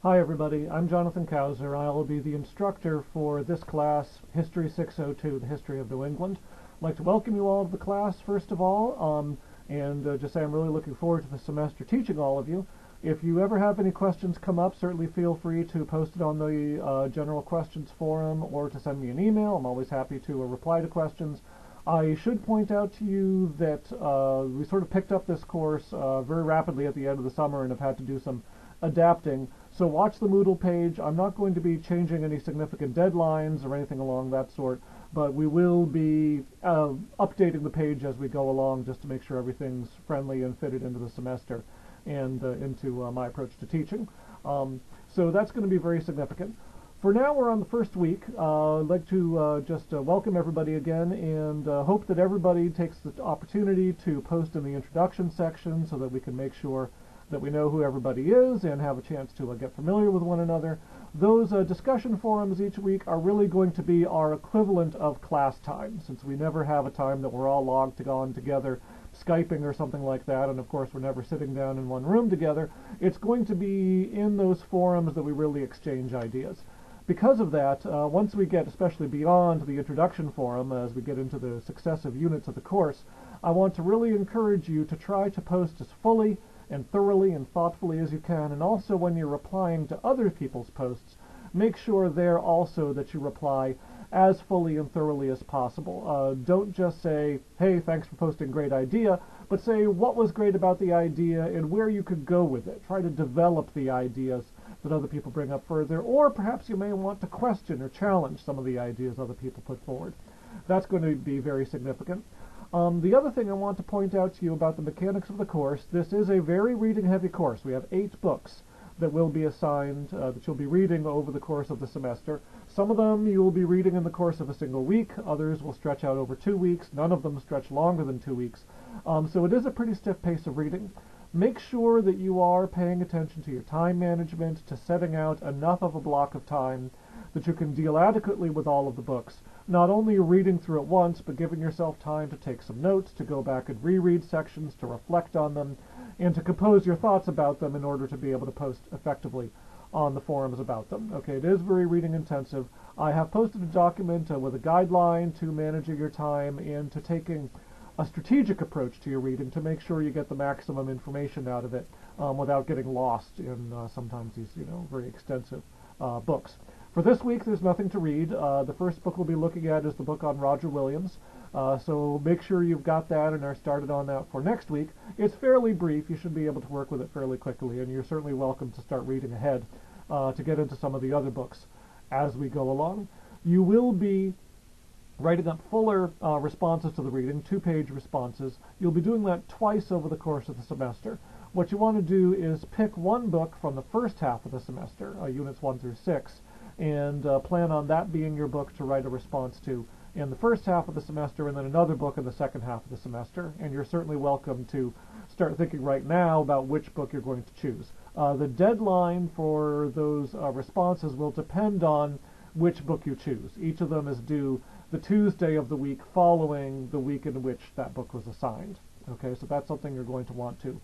Hi everybody, I'm Jonathan Kauser. I will be the instructor for this class, History 602, the History of New England. I'd like to welcome you all to the class, first of all, and just say I'm really looking forward to the semester teaching all of you. If you ever have any questions come up, certainly feel free to post it on the general questions forum or to send me an email. I'm always happy to reply to questions. I should point out to you that we sort of picked up this course very rapidly at the end of the summer and have had to do some adapting. So watch the Moodle page. I'm not going to be changing any significant deadlines or anything along that sort, but we will be updating the page as we go along just to make sure everything's friendly and fitted into the semester and into my approach to teaching. So that's going to be very significant. For now, we're on the first week. I'd like to just welcome everybody again and hope that everybody takes the opportunity to post in the introduction section so that we can make sure that we know who everybody is and have a chance to get familiar with one another. Those discussion forums each week are really going to be our equivalent of class time, since we never have a time that we're all logged on together, Skyping or something like that, and of course we're never sitting down in one room together. It's going to be in those forums that we really exchange ideas. Because of that, once we get especially beyond the introduction forum, as we get into the successive units of the course, I want to really encourage you to try to post as fully and thoroughly and thoughtfully as you can, and also when you're replying to other people's posts, make sure there also that you reply as fully and thoroughly as possible. Don't just say, hey, thanks for posting, great idea, but say what was great about the idea and where you could go with it. Try to develop the ideas that other people bring up further, or perhaps you may want to question or challenge some of the ideas other people put forward. That's going to be very significant. The other thing I want to point out to you about the mechanics of the course, this is a very reading-heavy course. We have 8 books that will be assigned, that you'll be reading over the course of the semester. Some of them you will be reading in the course of a single week. Others will stretch out over 2 weeks. None of them stretch longer than 2 weeks. So it is a pretty stiff pace of reading. Make sure that you are paying attention to your time management, to setting out enough of a block of time that you can deal adequately with all of the books. Not only reading through it once, but giving yourself time to take some notes, to go back and reread sections, to reflect on them, and to compose your thoughts about them in order to be able to post effectively on the forums about them. Okay, it is very reading intensive. I have posted a document with a guideline to managing your time and to taking a strategic approach to your reading to make sure you get the maximum information out of it without getting lost in sometimes these, very extensive books. For this week, there's nothing to read. The first book we'll be looking at is the book on Roger Williams. So make sure you've got that and are started on that for next week. It's fairly brief. You should be able to work with it fairly quickly, and you're certainly welcome to start reading ahead to get into some of the other books as we go along. You will be writing up fuller responses to the reading, 2-page responses. You'll be doing that twice over the course of the semester. What you want to do is pick one book from the first half of the semester, units 1 through 6, and plan on that being your book to write a response to in the first half of the semester, and then another book in the second half of the semester. And you're certainly welcome to start thinking right now about which book you're going to choose. The deadline for those responses will depend on which book you choose. Each of them is due the Tuesday of the week following the week in which that book was assigned. Okay, so that's something you're going to want to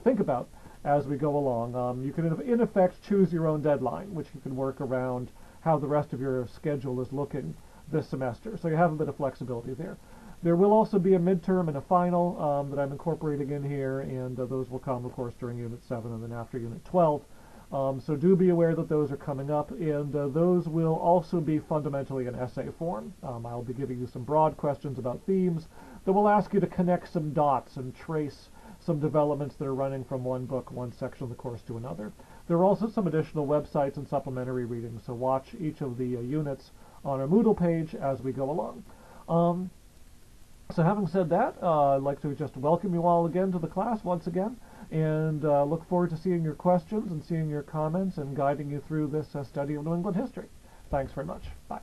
think about as we go along. You can, in effect, choose your own deadline, which you can work around how the rest of your schedule is looking this semester. So you have a bit of flexibility there. There will also be a midterm and a final that I'm incorporating in here, and those will come, of course, during Unit 7 and then after Unit 12. So do be aware that those are coming up, and those will also be fundamentally in essay form. I'll be giving you some broad questions about themes that will ask you to connect some dots and trace some developments that are running from one book, one section of the course to another. There are also some additional websites and supplementary readings, so watch each of the units on our Moodle page as we go along. So having said that, I'd like to just welcome you all again to the class once again, and look forward to seeing your questions and seeing your comments and guiding you through this study of New England history. Thanks very much. Bye.